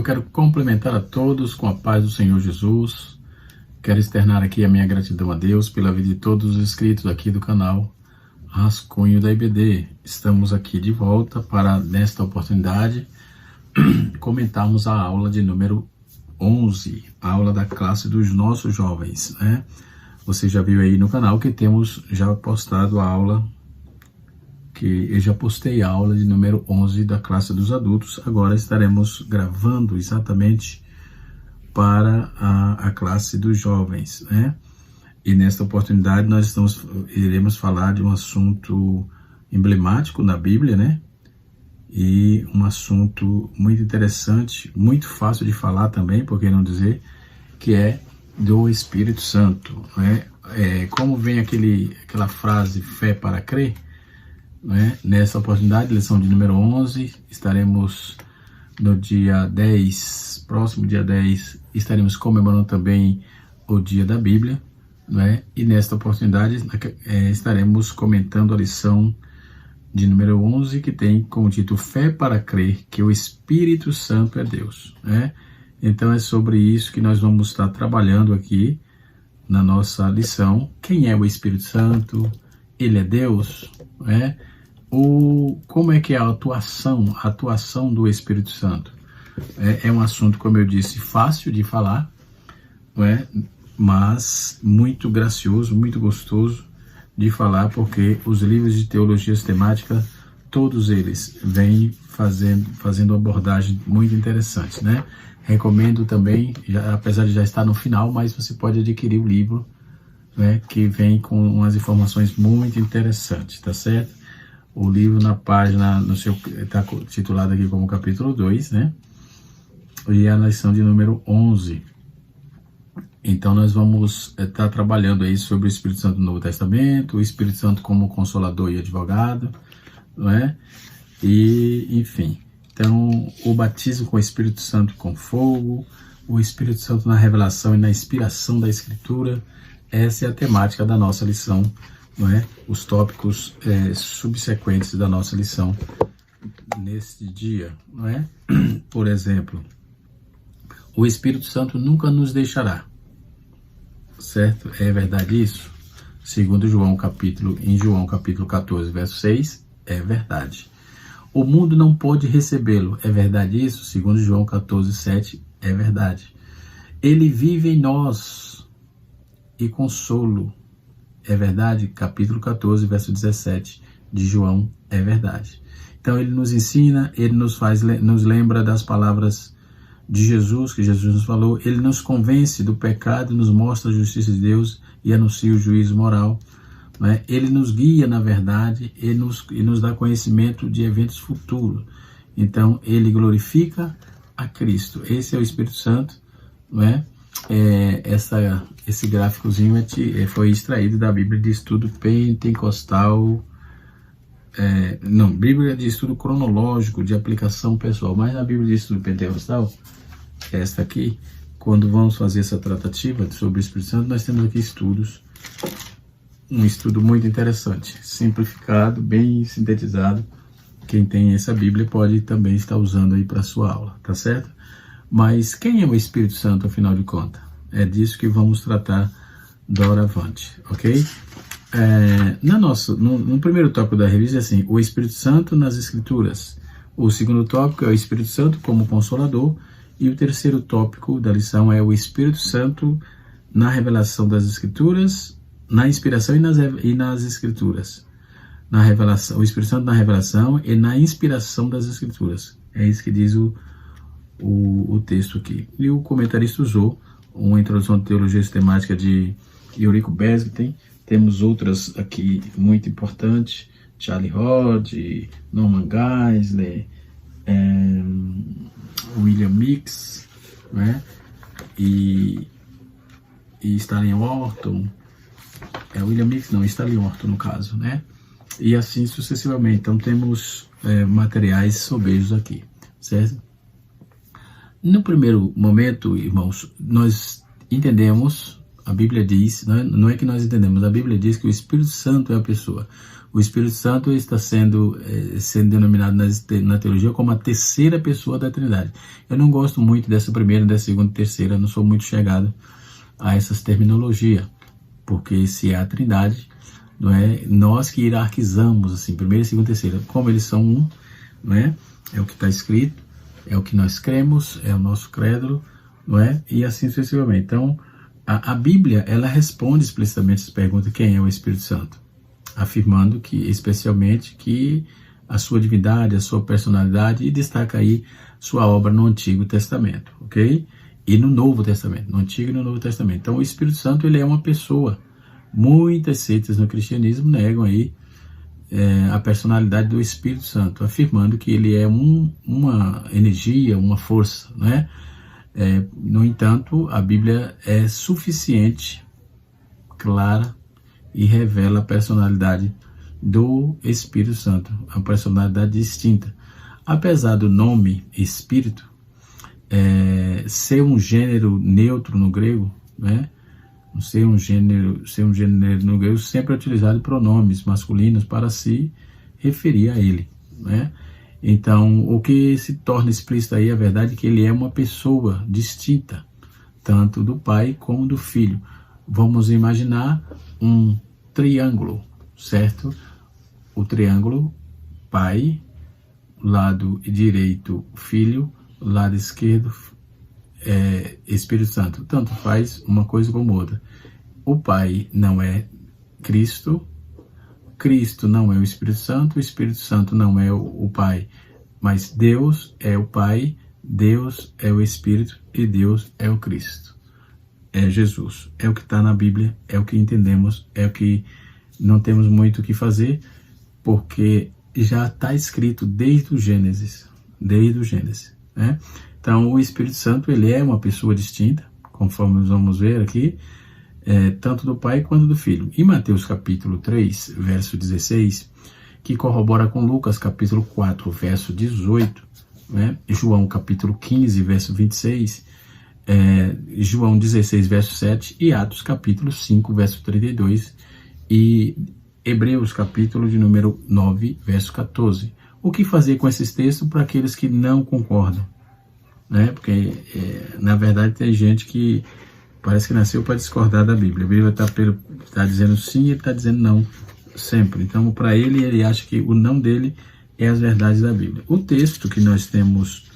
quero complementar a todos com a paz do Senhor Jesus. Quero externar aqui a minha gratidão a Deus pela vida de todos os inscritos aqui do canal Rascunho da IBD. Estamos aqui de volta para, nesta oportunidade, comentarmos a aula de número 11, a aula da classe dos nossos jovens, né? Você já viu aí no canal que temos já postado a aula, que eu já postei a aula de número 11 da classe dos adultos. Agora estaremos gravando exatamente para a classe dos jovens, né? E nesta oportunidade nós iremos falar de um assunto emblemático na Bíblia, né? E um assunto muito interessante, muito fácil de falar também, por que não dizer, que é do Espírito Santo, né? Como vem aquela frase, fé para crer, né? Nessa oportunidade, lição de número 11, estaremos no dia 10, próximo dia 10, estaremos comemorando também o dia da Bíblia, né? E nesta oportunidade estaremos comentando a lição de número 11, que tem como título Fé para crer que o Espírito Santo é Deus, né? Então é sobre isso que nós vamos estar trabalhando aqui na nossa lição. Quem é o Espírito Santo? Ele é Deus, né? Como é que é a atuação do Espírito Santo? É um assunto, como eu disse, fácil de falar, não é? Mas muito gracioso, muito gostoso de falar, porque os livros de teologia sistemática, todos eles vêm fazendo abordagem muito interessante, né? Recomendo também, apesar de já estar no final, mas você pode adquirir o livro, né, que vem com umas informações muito interessantes, tá certo? O livro na página, está titulado aqui como capítulo 2, né? E a lição de número 11. Então nós vamos estar trabalhando aí sobre o Espírito Santo no Novo Testamento, o Espírito Santo como consolador e advogado, não é? E, enfim, então o batismo com o Espírito Santo com fogo, o Espírito Santo na revelação e na inspiração da Escritura, essa é a temática da nossa lição, não é? Os tópicos subsequentes da nossa lição neste dia, não é? Por exemplo, o Espírito Santo nunca nos deixará, certo? É verdade isso? Segundo João capítulo 14, verso 6, é verdade. O mundo não pode recebê-lo, é verdade isso? Segundo João 14, 7, é verdade. Ele vive em nós e consolo, é verdade? Capítulo 14, verso 17 de João, é verdade. Então ele nos ensina, ele nos lembra das palavras de Jesus, que Jesus nos falou, ele nos convence do pecado, nos mostra a justiça de Deus e anuncia o juízo moral, né? Ele nos guia na verdade e nos dá conhecimento de eventos futuros. Então ele glorifica a Cristo. Esse é o Espírito Santo, não é? Esse gráficozinho foi extraído da Bíblia de Estudo Pentecostal, Bíblia de Estudo Cronológico de Aplicação Pessoal, mas na Bíblia de Estudo Pentecostal, esta aqui, quando vamos fazer essa tratativa sobre o Espírito Santo, nós temos aqui um estudo muito interessante, simplificado, bem sintetizado. Quem tem essa Bíblia pode também estar usando aí para a sua aula, tá certo? Mas quem é o Espírito Santo, afinal de contas? É disso que vamos tratar doravante, ok? No primeiro tópico da revista é assim, o Espírito Santo nas Escrituras. O segundo tópico é o Espírito Santo como Consolador. E o terceiro tópico da lição é o Espírito Santo na revelação das Escrituras, na inspiração e nas Escrituras. Na revelação, o Espírito Santo na revelação e na inspiração das Escrituras. É isso que diz o texto aqui. E o comentarista usou uma introdução de teologia sistemática de Eurico Besgten. Temos outras aqui muito importantes, Charlie Rod, Norman Geisler, William Mix, né? E Stanley Orton, William Mix não, Stanley Orton no caso, né? E assim sucessivamente. Então temos materiais sobejos aqui, certo? No primeiro momento, irmãos, nós entendemos A Bíblia diz, não é que nós entendemos, a Bíblia diz que o Espírito Santo é a pessoa. O Espírito Santo está sendo denominado na teologia como a terceira pessoa da Trindade. Eu não gosto muito dessa primeira, dessa segunda, terceira, não sou muito chegado a essas terminologias, porque se é a Trindade, não é nós que hierarquizamos assim, primeira, segunda, terceira, como eles são um, não é? É o que está escrito, é o que nós cremos, é o nosso credo, não é? E assim sucessivamente. Então, a Bíblia, ela responde explicitamente essa pergunta: quem é o Espírito Santo? Afirmando que, especialmente, que a sua divindade, a sua personalidade, e destaca aí sua obra no Antigo Testamento, ok? E no Novo Testamento, no Antigo e no Novo Testamento. Então, o Espírito Santo, ele é uma pessoa. Muitas seitas no cristianismo negam aí a personalidade do Espírito Santo, afirmando que ele é uma energia, uma força, não é? No entanto, a Bíblia é suficiente, clara, e revela a personalidade do Espírito Santo, a personalidade distinta. Apesar do nome Espírito ser um gênero neutro no grego, né? Ser um gênero no grego, sempre é utilizado pronomes masculinos para se referir a ele, né? Então, o que se torna explícito aí, a verdade é que ele é uma pessoa distinta, tanto do Pai como do Filho. Vamos imaginar um triângulo, certo? O triângulo Pai, lado direito Filho, lado esquerdo Espírito Santo. Tanto faz uma coisa como outra. O Pai não é Cristo, Cristo não é o Espírito Santo não é o Pai, mas Deus é o Pai, Deus é o Espírito e Deus é o Cristo. É Jesus. É o que está na Bíblia, é o que entendemos, é o que não temos muito o que fazer, porque já está escrito desde o Gênesis, né? Então, o Espírito Santo, ele é uma pessoa distinta, conforme nós vamos ver aqui, tanto do Pai quanto do Filho. Em Mateus capítulo 3, verso 16, que corrobora com Lucas capítulo 4, verso 18, né? João capítulo 15, verso 26, João 16, verso 7, e Atos capítulo 5, verso 32, e Hebreus capítulo de número 9, verso 14. O que fazer com esses textos para aqueles que não concordam? Né? Porque, na verdade, tem gente que parece que nasceu para discordar da Bíblia. A Bíblia está dizendo sim e ele está dizendo não sempre. Então, para ele acha que o não dele é as verdades da Bíblia. O texto que nós temos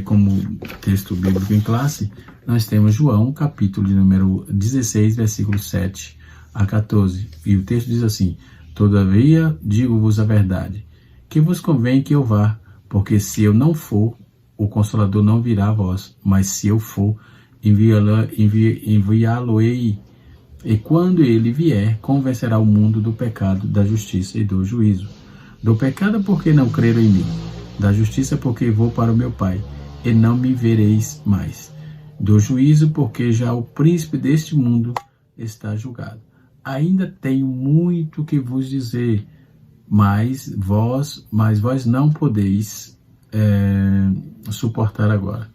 como texto bíblico em classe, nós temos João, capítulo de número 16, versículos 7 a 14. E o texto diz assim: todavia digo-vos a verdade, que vos convém que eu vá, porque se eu não for, o Consolador não virá a vós, mas se eu for, enviá-lo-ei. E quando ele vier, convencerá o mundo do pecado, da justiça e do juízo. Do pecado, porque não creram em mim. Da justiça, porque vou para o meu Pai, e não me vereis mais. Do juízo, porque já o príncipe deste mundo está julgado. Ainda tenho muito que vos dizer, mas vós não podeis suportar agora.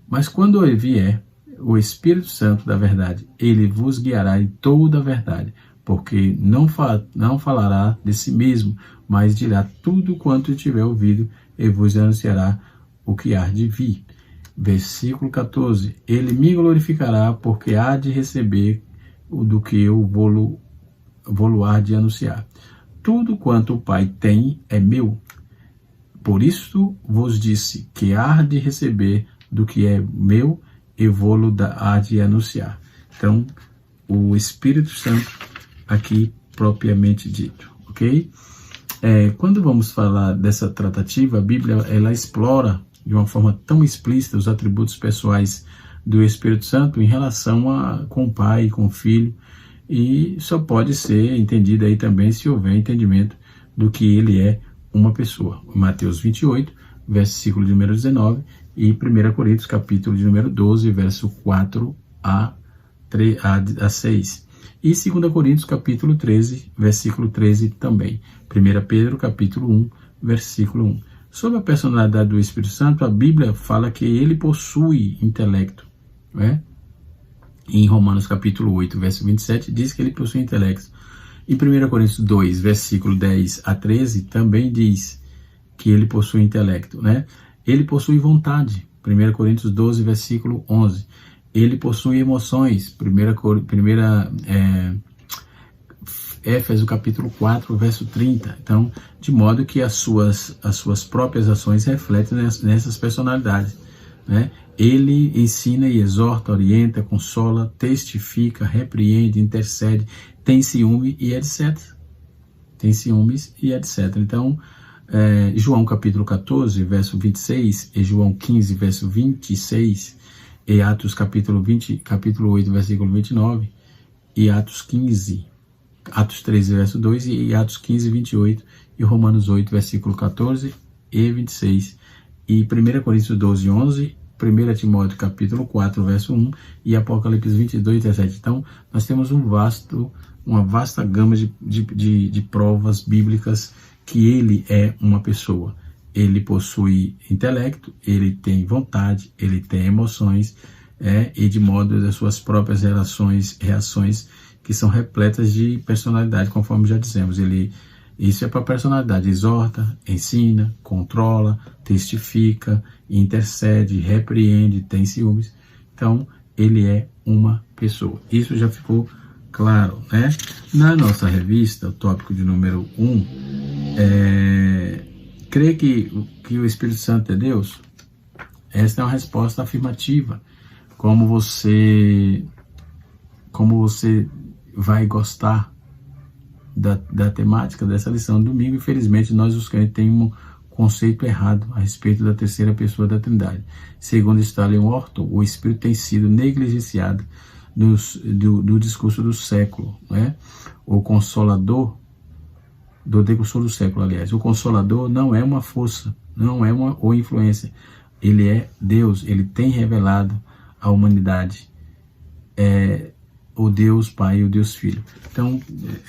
Mas quando ele vier, o Espírito Santo da verdade, ele vos guiará em toda a verdade, porque não falará de si mesmo, mas dirá tudo quanto tiver ouvido e vos anunciará o que há de vir. Versículo 14. Ele me glorificará, porque há de receber do que eu vou há de anunciar. Tudo quanto o Pai tem é meu. Por isso vos disse que há de receber do que é meu e vou-lo há de anunciar. Então, o Espírito Santo aqui propriamente dito, ok? Quando vamos falar dessa tratativa, a Bíblia ela explora de uma forma tão explícita os atributos pessoais do Espírito Santo em relação com o Pai, com o Filho, e só pode ser entendido aí também se houver entendimento do que ele é uma pessoa. Mateus 28, versículo de número 19, e 1 Coríntios, capítulo de número 12, verso 4 a 6. E 2 Coríntios, capítulo 13, versículo 13 também. 1 Pedro, capítulo 1, versículo 1. Sobre a personalidade do Espírito Santo, a Bíblia fala que ele possui intelecto, né? Em Romanos capítulo 8, verso 27, diz que ele possui intelecto. Em 1 Coríntios 2, versículo 10 a 13, também diz que ele possui intelecto, né? Ele possui vontade. 1 Coríntios 12, versículo 11. Ele possui emoções. Éfeso capítulo 4, verso 30. Então, de modo que as suas próprias ações refletem nessas personalidades, né? Ele ensina e exorta, orienta, consola, testifica, repreende, intercede, tem ciúme e etc. Tem ciúmes e etc. Então, João capítulo 14, verso 26, e João 15, verso 26, e Atos capítulo 8, versículo 29, e Atos 13, verso 2, e Atos 15, 28, e Romanos 8, versículo 14 e 26, e 1 Coríntios 12, 11, 1 Timóteo capítulo 4, verso 1, e Apocalipse 22, 17. Então, nós temos uma vasta gama de provas bíblicas que ele é uma pessoa. Ele possui intelecto, ele tem vontade, ele tem emoções, e de modo das suas próprias reações que são repletas de personalidade, conforme já dizemos. Isso é para a personalidade: exorta, ensina, controla, testifica, intercede, repreende, tem ciúmes. Então, ele é uma pessoa. Isso já ficou claro, né? Na nossa revista, o tópico de número 1, crê que o Espírito Santo é Deus? Esta é uma resposta afirmativa. Como você vai gostar da temática dessa lição domingo? Infelizmente, nós os crentes temos um conceito errado a respeito da terceira pessoa da Trindade. Segundo Stanley Orton, o Espírito tem sido negligenciado do discurso do século, né? O Consolador, do decurso do século, aliás. O Consolador não é uma força, não é uma influência. Ele é Deus, ele tem revelado à humanidade o Deus Pai e o Deus Filho. Então,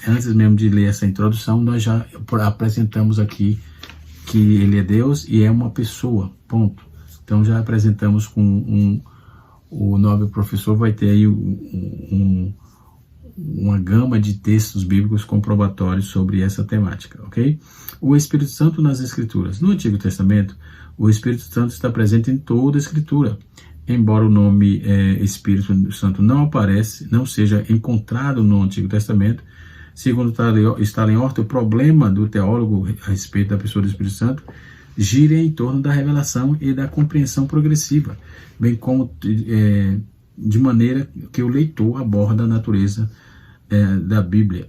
antes mesmo de ler essa introdução, nós já apresentamos aqui que ele é Deus e é uma pessoa, ponto. Então, já apresentamos com o nobre professor, vai ter aí uma gama de textos bíblicos comprobatórios sobre essa temática, ok? O Espírito Santo nas Escrituras. No Antigo Testamento, o Espírito Santo está presente em toda a Escritura. Embora o nome Espírito Santo não seja encontrado no Antigo Testamento, segundo Stanley Orton, o problema do teólogo a respeito da pessoa do Espírito Santo gira em torno da revelação e da compreensão progressiva, bem como de maneira que o leitor aborda a natureza da Bíblia,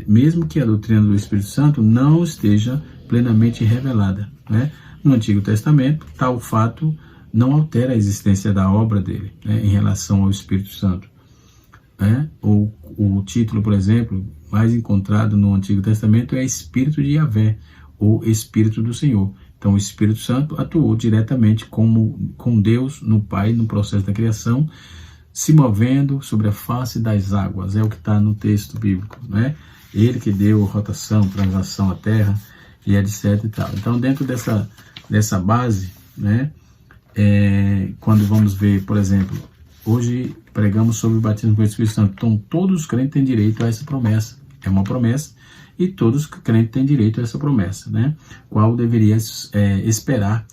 mesmo que a doutrina do Espírito Santo não esteja plenamente revelada, né? No Antigo Testamento, tal fato não altera a existência da obra dele, né, em relação ao Espírito Santo. O título, por exemplo, mais encontrado no Antigo Testamento é Espírito de Yahvé, ou Espírito do Senhor. Então, o Espírito Santo atuou diretamente com Deus, no Pai, no processo da criação, se movendo sobre a face das águas. É o que está no texto bíblico, né? Ele que deu rotação, translação à terra, e etc. E tal. Então, dentro dessa base, né, quando vamos ver, por exemplo, hoje pregamos sobre o batismo com o Espírito Santo. Então, todos os crentes têm direito a essa promessa. É uma promessa e todos os crentes têm direito a essa promessa, né? Qual deveria esperar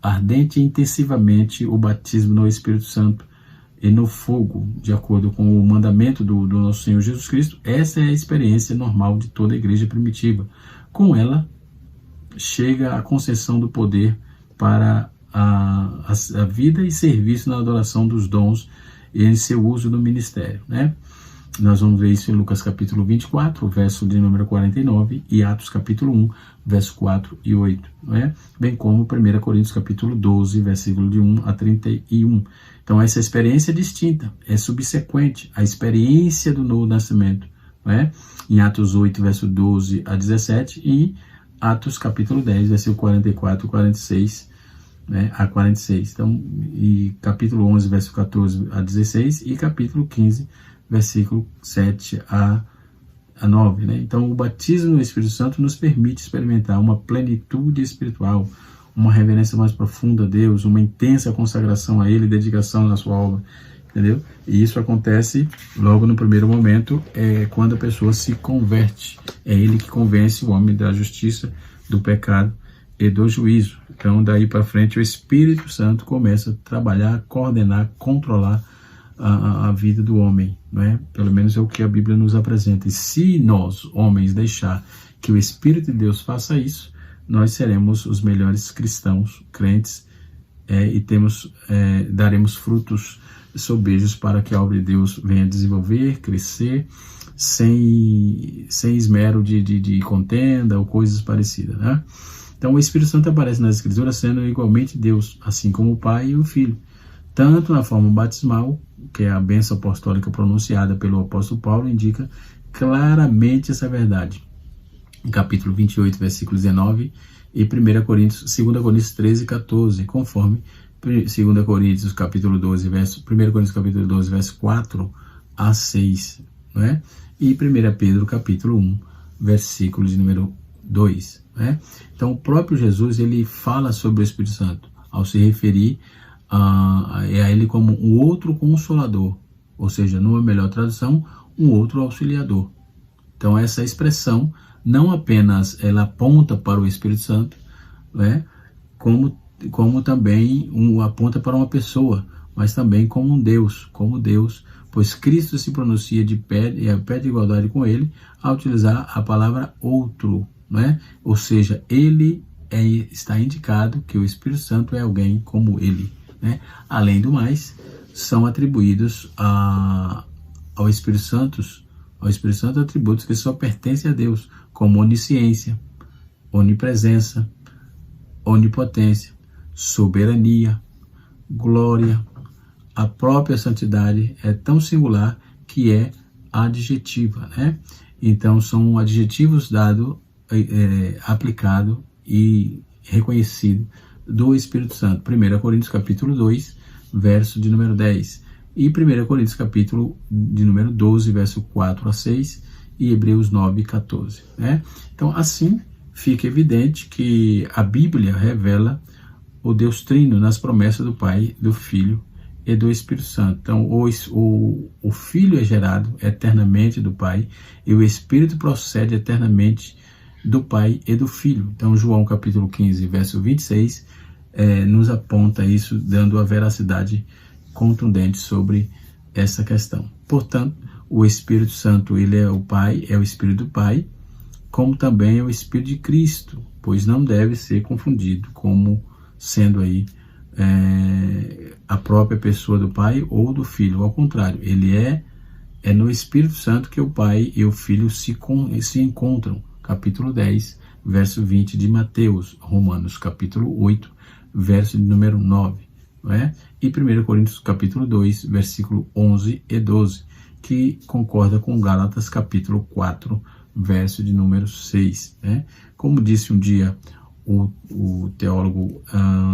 ardente e intensivamente o batismo no Espírito Santo e no fogo, de acordo com o mandamento do nosso Senhor Jesus Cristo. Essa é a experiência normal de toda a igreja primitiva. Com ela, chega a concessão do poder para a vida e serviço na adoração dos dons e em seu uso no ministério, né? Nós vamos ver isso em Lucas capítulo 24, verso de número 49, e Atos capítulo 1, verso 4 e 8, né? Bem como 1 Coríntios capítulo 12, versículo de 1 a 31. Então, essa experiência é distinta, é subsequente à experiência do novo nascimento, né? Em Atos 8, verso 12 a 17, e Atos capítulo 10, versículo 44 e 46, né, a 46. Então, e capítulo 11, verso 14 a 16, e capítulo 15, versículo 7 a 9. Né? Então, o batismo no Espírito Santo nos permite experimentar uma plenitude espiritual, uma reverência mais profunda a Deus, uma intensa consagração a Ele, dedicação na sua obra, entendeu? E isso acontece logo no primeiro momento, quando a pessoa se converte. É ele que convence o homem da justiça, do pecado e do juízo. Então, daí para frente, o Espírito Santo começa a trabalhar, coordenar, controlar a vida do homem, não é? Pelo menos é o que a Bíblia nos apresenta. E se nós, homens, deixar que o Espírito de Deus faça isso, nós seremos os melhores cristãos, crentes, e daremos frutos sobejos para que a obra de Deus venha desenvolver, crescer, sem esmero de contenda ou coisas parecidas, né? Então o Espírito Santo aparece nas Escrituras sendo igualmente Deus, assim como o Pai e o Filho, tanto na forma batismal, que é a bênção apostólica pronunciada pelo apóstolo Paulo, indica claramente essa verdade. Em capítulo 28, versículo 19, e 2 Coríntios 13, 14, conforme 2 Coríntios capítulo 12, 1 Coríntios capítulo 12, verso 4 a 6, não é? E 1 Pedro capítulo 1, versículo de número 2, né? Então o próprio Jesus, ele fala sobre o Espírito Santo, ao se referir a ele como um outro consolador, ou seja, numa melhor tradução, um outro auxiliador. Então essa expressão não apenas ela aponta para o Espírito Santo, né, como também aponta para uma pessoa, mas também como Deus, pois Cristo se pronuncia de pé de igualdade com ele ao utilizar a palavra outro, né? Ou seja, ele está indicado que o Espírito Santo é alguém como ele, né? Além do mais, são atribuídos ao Espírito Santo atributos que só pertencem a Deus, como onisciência, onipresença, onipotência, soberania, glória. A própria santidade é tão singular que é adjetiva, né? Então são adjetivos dados, aplicado e reconhecido do Espírito Santo. 1 Coríntios capítulo 2, verso de número 10. E 1 Coríntios capítulo de número 12, verso 4 a 6, e Hebreus 9, 14. Né? Então, assim, fica evidente que a Bíblia revela o Deus Trino nas promessas do Pai, do Filho e do Espírito Santo. Então, o Filho é gerado eternamente do Pai e o Espírito procede eternamente do Pai e do Filho. Então, João capítulo 15, verso 26, nos aponta isso, dando a veracidade contundente sobre essa questão. Portanto, o Espírito Santo, ele é o Pai, é o Espírito do Pai, como também é o Espírito de Cristo, pois não deve ser confundido como sendo aí a própria pessoa do Pai ou do Filho. Ao contrário, ele é no Espírito Santo que o Pai e o Filho se encontram. Capítulo 10, verso 20 de Mateus, Romanos capítulo 8, verso de número 9. Não é? E 1 Coríntios capítulo 2, versículo 11 e 12, que concorda com Gálatas capítulo 4, verso de número 6. Né? Como disse um dia o teólogo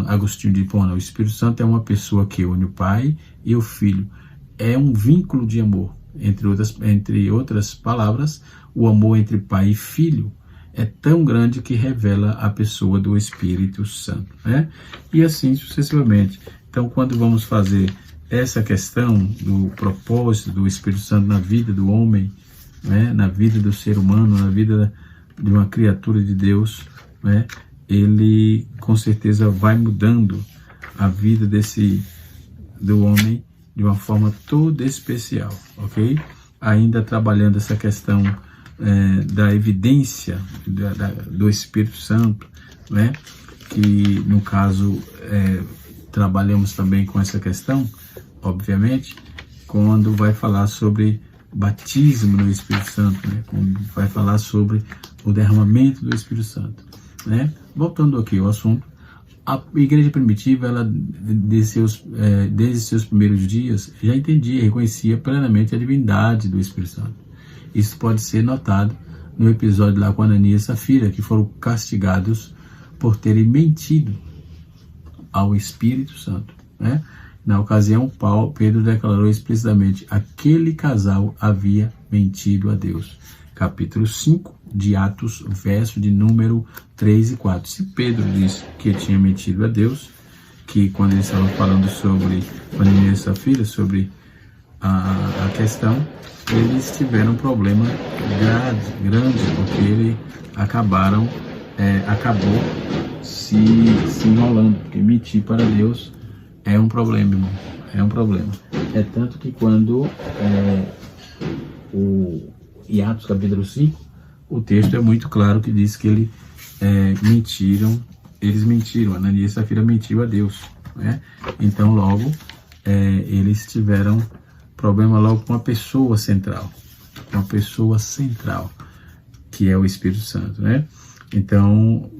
Agostinho de Hipona, o Espírito Santo é uma pessoa que une o Pai e o Filho. É um vínculo de amor. Entre outras palavras, o amor entre pai e filho é tão grande que revela a pessoa do Espírito Santo, né? E assim sucessivamente. Então, quando vamos fazer essa questão do propósito do Espírito Santo na vida do homem, né? Na vida do ser humano, na vida de uma criatura de Deus, né? Ele com certeza vai mudando a vida do homem de uma forma toda especial, ok? Ainda trabalhando essa questão da evidência do Espírito Santo, né? Que no caso trabalhamos também com essa questão, obviamente, quando vai falar sobre batismo no Espírito Santo, né? Quando vai falar sobre o derramamento do Espírito Santo, né? Voltando aqui ao assunto, a igreja primitiva, ela desde seus primeiros dias, já entendia e reconhecia plenamente a divindade do Espírito Santo. Isso pode ser notado no episódio lá com Ananias e Safira, que foram castigados por terem mentido ao Espírito Santo, né? Na ocasião, Pedro declarou explicitamente: aquele casal havia mentido a Deus. Capítulo 5 de Atos, verso de número 3 e 4. Se Pedro disse que tinha mentido a Deus, que quando ele estava falando sobre Ananias e Safira, sobre a questão, eles tiveram um problema grande, porque ele acabou se enrolando, porque mentir para Deus é um problema, irmão, é um problema. É tanto que quando em Atos capítulo 5, o texto é muito claro que diz que eles mentiram, Ananias e Safira mentiu a Deus, né? Então logo eles tiveram problema logo com uma pessoa central, que é o Espírito Santo, né? Então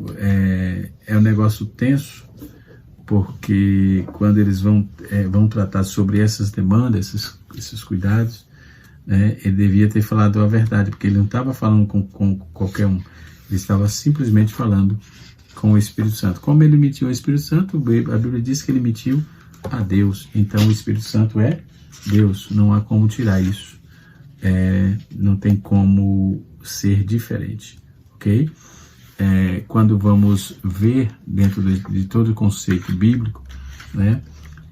é um negócio tenso, porque quando eles vão tratar sobre essas demandas, esses cuidados, né, ele devia ter falado a verdade, porque ele não estava falando com qualquer um, ele estava simplesmente falando com o Espírito Santo. Como ele mentiu ao Espírito Santo, a Bíblia diz que ele mentiu a Deus. Então o Espírito Santo é Deus, não há como tirar isso, não tem como ser diferente, ok? Quando vamos ver dentro de todo o conceito bíblico, né,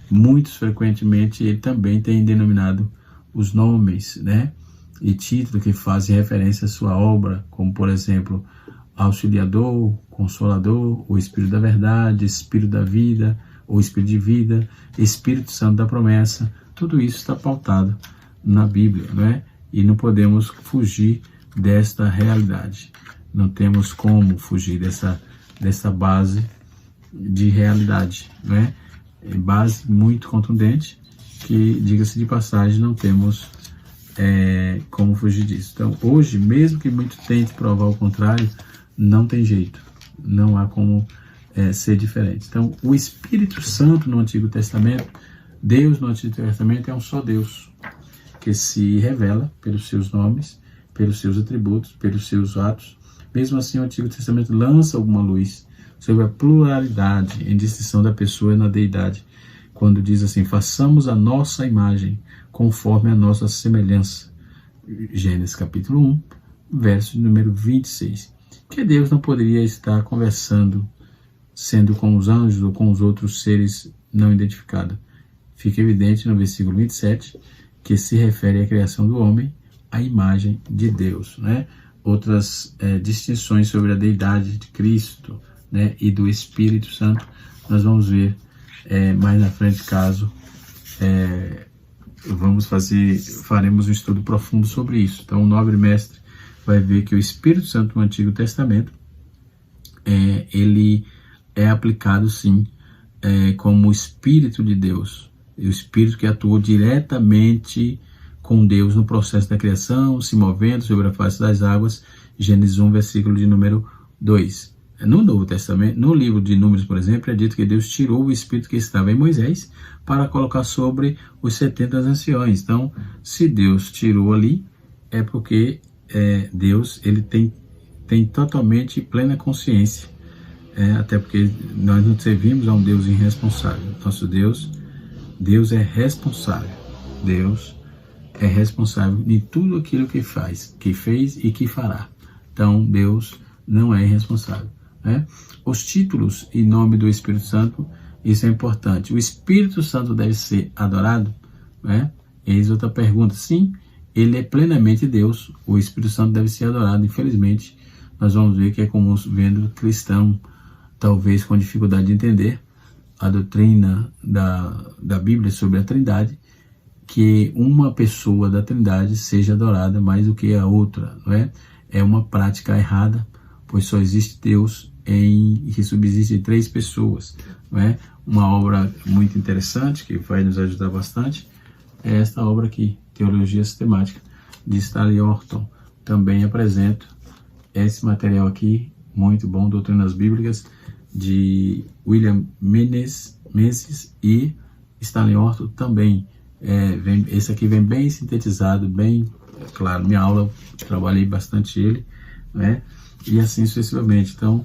muitos frequentemente ele também tem denominado os nomes, né, e títulos que fazem referência à sua obra, como por exemplo, Auxiliador, Consolador, o Espírito da Verdade, Espírito da Vida, ou Espírito de Vida, Espírito Santo da Promessa. Tudo isso está pautado na Bíblia, né? E não podemos fugir desta realidade. Não temos como fugir dessa base de realidade, né? É base muito contundente, que, diga-se de passagem, não temos como fugir disso. Então, hoje, mesmo que muito tente provar o contrário, não tem jeito, não há como ser diferente. Então, o Espírito Santo no Antigo Testamento, Deus no Antigo Testamento é um só Deus, que se revela pelos seus nomes, pelos seus atributos, pelos seus atos. Mesmo assim, o Antigo Testamento lança alguma luz sobre a pluralidade em distinção da pessoa e na deidade, quando diz assim: façamos a nossa imagem conforme a nossa semelhança. Gênesis capítulo 1, verso número 26. Que Deus não poderia estar conversando, sendo com os anjos ou com os outros seres não identificados? Fica evidente no versículo 27, que se refere à criação do homem, à imagem de Deus, né? Outras distinções sobre a deidade de Cristo, né, e do Espírito Santo, nós vamos ver mais na frente, caso faremos um estudo profundo sobre isso. Então o nobre mestre vai ver que o Espírito Santo no Antigo Testamento ele é aplicado sim como o Espírito de Deus, o Espírito que atuou diretamente com Deus no processo da criação, se movendo sobre a face das águas. Gênesis 1, versículo de número 2. No Novo Testamento, no livro de Números, por exemplo, é dito que Deus tirou o Espírito que estava em Moisés para colocar sobre os 70 anciões. Então, se Deus tirou ali, é porque Deus ele tem totalmente plena consciência, até porque nós não servimos a um Deus irresponsável. Nosso Deus é responsável. Deus é responsável em tudo aquilo que faz, que fez e que fará. Então, Deus não é irresponsável, né? Os títulos em nome do Espírito Santo, isso é importante. O Espírito Santo deve ser adorado, né? Eis outra pergunta. Sim, ele é plenamente Deus. O Espírito Santo deve ser adorado. Infelizmente, nós vamos ver que é comum vendo cristão, talvez com dificuldade de entender a doutrina da Bíblia sobre a Trindade, que uma pessoa da Trindade seja adorada mais do que a outra, não é? É uma prática errada, pois só existe Deus que subsiste em 3 pessoas, não é? Uma obra muito interessante, que vai nos ajudar bastante, é esta obra aqui, Teologia Sistemática, de Stanley Orton. Também apresento esse material aqui, muito bom, Doutrinas Bíblicas, de William Menzies e Stanley Orton também. Esse aqui vem bem sintetizado, bem claro. Minha aula, trabalhei bastante ele, né? E assim sucessivamente. Então,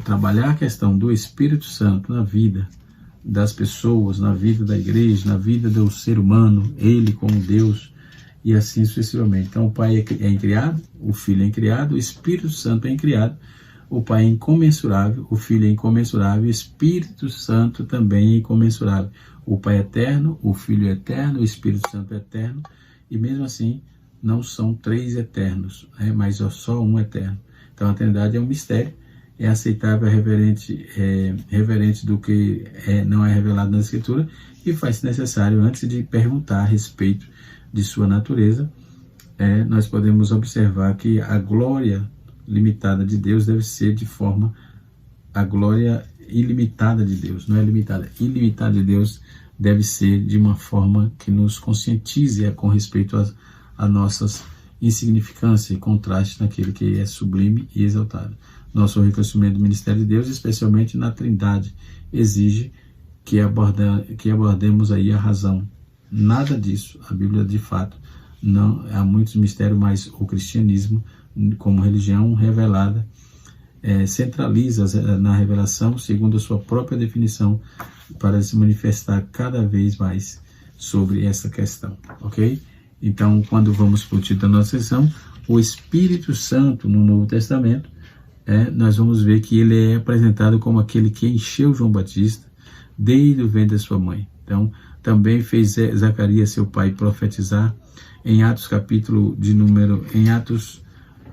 trabalhar a questão do Espírito Santo na vida das pessoas, na vida da igreja, na vida do ser humano, ele como Deus, e assim sucessivamente. Então, o Pai é incriado, o Filho é incriado, o Espírito Santo é incriado, o Pai é incomensurável, o Filho é incomensurável, o Espírito Santo também é incomensurável. O Pai é eterno, o Filho é eterno, o Espírito Santo é eterno, e mesmo assim não são três eternos, né? Mas é só um eterno. Então a Trindade é um mistério, é aceitável, reverente do que não é revelado na Escritura, e faz-se necessário, antes de perguntar a respeito de sua natureza, nós podemos observar que a glória limitada de Deus deve ser de forma, a glória ilimitada de Deus, não é limitada, ilimitada de Deus deve ser de uma forma que nos conscientize com respeito a nossas insignificância e contraste naquele que é sublime e exaltado. Nosso reconhecimento do ministério de Deus, especialmente na Trindade, exige que abordemos aí a razão. Nada disso, a Bíblia de fato, não há muitos mistérios, mas o cristianismo, como religião revelada, centraliza na revelação segundo a sua própria definição para se manifestar cada vez mais sobre essa questão, ok? Então, quando vamos para o título da nossa sessão, o Espírito Santo no Novo Testamento, nós vamos ver que ele é apresentado como aquele que encheu João Batista desde o ventre da sua mãe. Então, também fez Zacarias, seu pai, profetizar em Atos capítulo de número,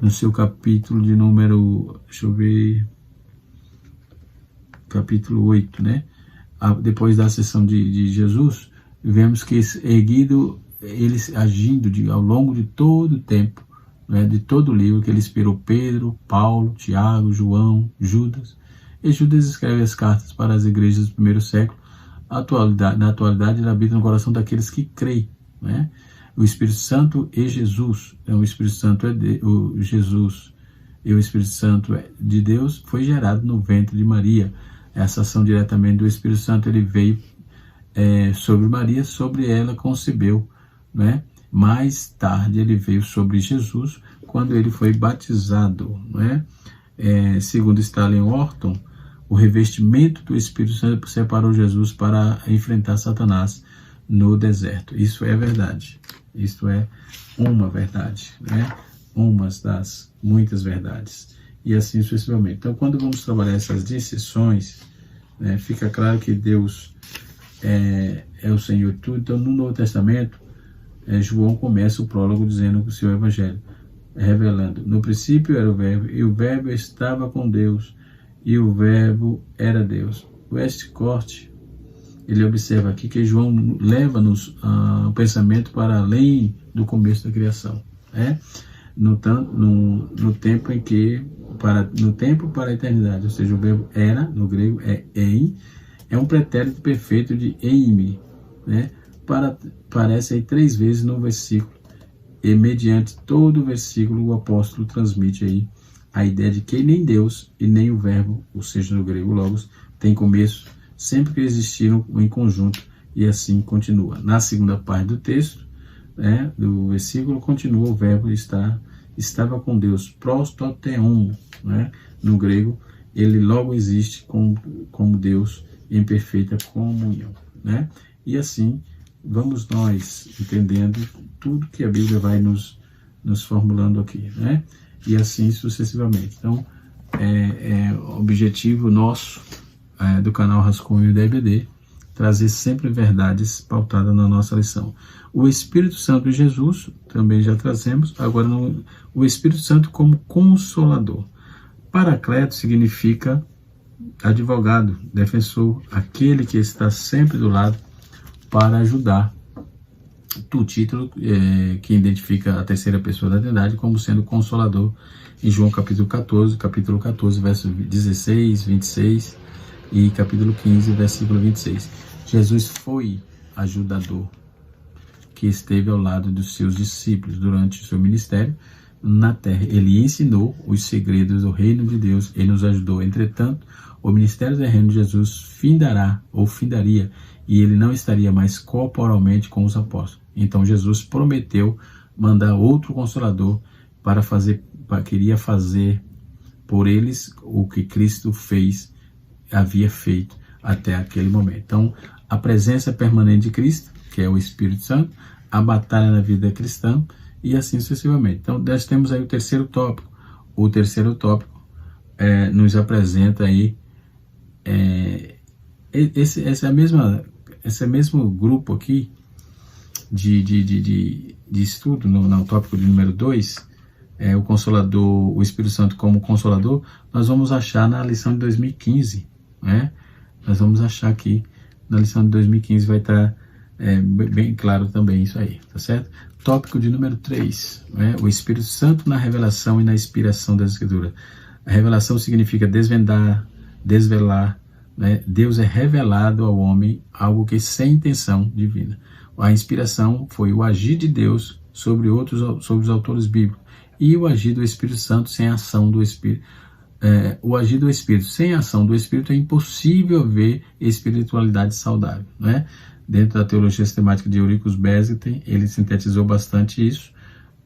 no seu capítulo de número, deixa eu ver, capítulo 8, né? Depois da ascensão de Jesus, vemos que erguido, ele agindo ao longo de todo o tempo, né, de todo o livro, que ele inspirou Pedro, Paulo, Tiago, João, Judas. E Judas escreve as cartas para as igrejas do primeiro século. Na atualidade, ele habita no coração daqueles que creem, né? O Espírito Santo e Jesus, o Espírito Santo Jesus e o Espírito Santo de Deus foi gerado no ventre de Maria. Essa ação diretamente do Espírito Santo, ele veio sobre Maria, sobre ela concebeu, né? Mais tarde ele veio sobre Jesus quando ele foi batizado, né? Segundo Stanley Orton, o revestimento do Espírito Santo separou Jesus para enfrentar Satanás no deserto. Isso é verdade. Isto é uma verdade, né? Uma das muitas verdades. E assim sucessivamente. Então, quando vamos trabalhar essas distinções, né, fica claro que Deus é o Senhor de tudo. Então, no Novo Testamento, João começa o prólogo dizendo o seu evangelho, revelando: no princípio era o Verbo, e o Verbo estava com Deus, e o Verbo era Deus. Westcott, ele observa aqui que João leva-nos o pensamento para além do começo da criação, no tempo em que, no tempo para a eternidade, ou seja, o verbo era, no grego é um pretérito perfeito de eimi, né? Aparece aí 3 vezes no versículo, e mediante todo o versículo o apóstolo transmite aí a ideia de que nem Deus e nem o verbo, ou seja, no grego logos, tem começo, sempre que existiram em conjunto, e assim continua. Na segunda parte do texto, do versículo, continua o verbo estava com Deus, prostoteon, né? No grego, ele logo existe como Deus em perfeita comunhão, né? E assim, vamos nós entendendo tudo que a Bíblia vai nos formulando aqui, né? E assim sucessivamente. Então, objetivo nosso do canal Rascunho da IBD, trazer sempre verdades pautadas na nossa lição. O Espírito Santo de Jesus, também já trazemos, agora o Espírito Santo como consolador. Paracleto significa advogado, defensor, aquele que está sempre do lado para ajudar. O título que identifica a terceira pessoa da Trindade como sendo consolador, em João capítulo 14, verso 16, 26 e capítulo 15, versículo 26. Jesus foi ajudador que esteve ao lado dos seus discípulos durante o seu ministério na terra. Ele ensinou os segredos do reino de Deus e nos ajudou. Entretanto, o ministério terreno de Jesus findaria, e ele não estaria mais corporalmente com os apóstolos. Então Jesus prometeu mandar outro consolador queria fazer por eles o que Cristo havia feito até aquele momento. Então, a presença permanente de Cristo, que é o Espírito Santo, a batalha na vida cristã, e assim sucessivamente. Então, nós temos aí o terceiro tópico. O terceiro tópico nos apresenta aí essa é a mesma esse mesmo grupo aqui de estudo, no tópico de número 2, o Consolador, o Espírito Santo como Consolador, nós vamos achar na lição de 2015, né? Nós vamos achar aqui, na lição de 2015 vai estar bem claro também isso aí, tá certo? Tópico de número 3, né? O Espírito Santo na revelação e na inspiração das Escrituras. A revelação significa desvendar, desvelar, né? Deus é revelado ao homem, algo que sem intenção divina. A inspiração foi o agir de Deus sobre os autores bíblicos, e o agir do Espírito Santo sem a ação do Espírito. O agir do Espírito sem a ação do Espírito é impossível ver espiritualidade saudável, né? Dentro da teologia sistemática de Ulrich Besetzen, ele sintetizou bastante isso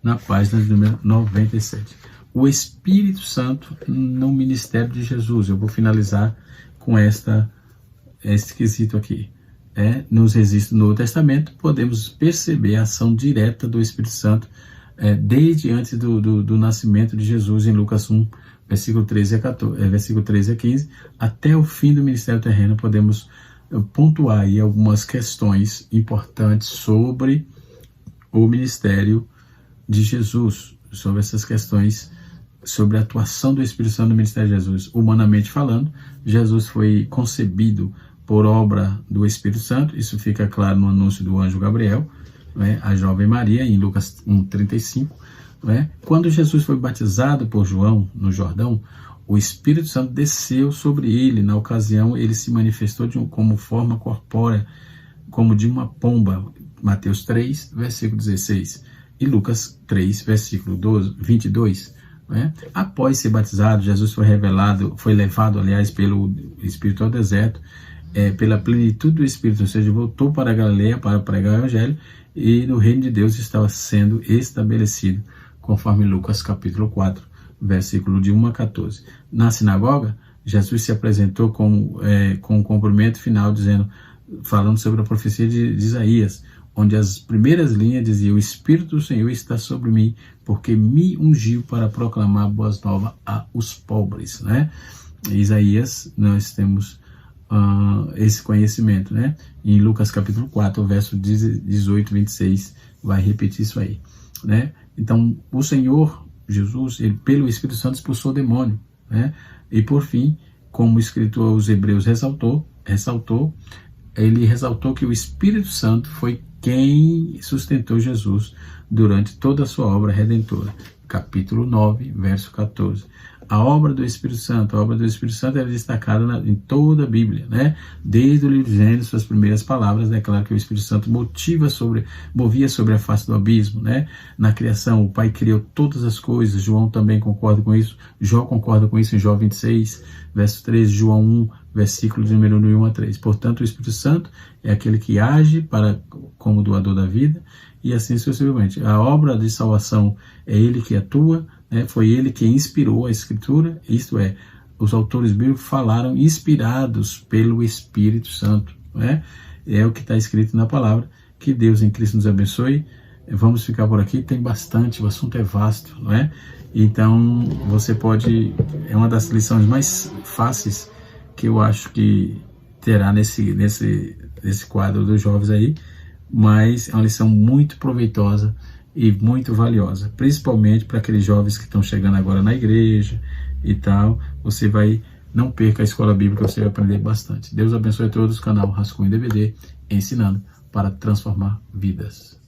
na página número 97. O Espírito Santo no ministério de Jesus. Eu vou finalizar com este quesito aqui. Nos registros do Novo Testamento, podemos perceber a ação direta do Espírito Santo desde antes do nascimento de Jesus, em Lucas 1, versículo 13 a 15, até o fim do ministério terreno. Podemos pontuar aí algumas questões importantes sobre o ministério de Jesus, sobre essas questões, sobre a atuação do Espírito Santo no ministério de Jesus. Humanamente falando, Jesus foi concebido por obra do Espírito Santo, isso fica claro no anúncio do anjo Gabriel, né, a jovem Maria, em Lucas 1,35. Né? Quando Jesus foi batizado por João no Jordão, o Espírito Santo desceu sobre ele. Na ocasião, ele se manifestou como forma corpórea, como de uma pomba. Mateus 3, versículo 16. E Lucas 3, versículo 22. Né? Após ser batizado, Jesus foi levado, aliás, pelo Espírito ao deserto, pela plenitude do Espírito, ou seja, voltou para a Galileia para pregar o Evangelho, e no reino de Deus estava sendo estabelecido, conforme Lucas capítulo 4, versículo de 1 a 14. Na sinagoga, Jesus se apresentou com um cumprimento final, falando sobre a profecia de Isaías, onde as primeiras linhas diziam: o Espírito do Senhor está sobre mim, porque me ungiu para proclamar boas novas aos pobres. Né? Em Isaías, nós temos esse conhecimento, né? Em Lucas capítulo 4, verso 18, 26, vai repetir isso aí, né? Então, o Senhor Jesus, ele, pelo Espírito Santo, expulsou o demônio, né? E por fim, como o escritor aos Hebreus ele ressaltou que o Espírito Santo foi quem sustentou Jesus durante toda a sua obra redentora. Capítulo 9, verso 14. A obra do Espírito Santo é destacada em toda a Bíblia, né? Desde o livro de Gênesis, suas primeiras palavras declaram que o Espírito Santo movia sobre a face do abismo, né? Na criação, o Pai criou todas as coisas. João também concorda com isso. Jó concorda com isso em Jó 26, verso 13, João 1, versículo de número 1 a 3. Portanto, o Espírito Santo é aquele que age como doador da vida, e assim sucessivamente. A obra de salvação é ele que atua, né? Foi ele que inspirou a Escritura, isto é, os autores bíblicos falaram inspirados pelo Espírito Santo. Né? É o que está escrito na palavra. Que Deus em Cristo nos abençoe. Vamos ficar por aqui, tem bastante, o assunto é vasto, não é? Então, você pode, é uma das lições mais fáceis que eu acho que terá nesse quadro dos jovens aí, mas é uma lição muito proveitosa e muito valiosa, principalmente para aqueles jovens que estão chegando agora na igreja e tal. Não perca a escola bíblica, você vai aprender bastante. Deus abençoe a todos, canal Rascunho DVD, ensinando para transformar vidas.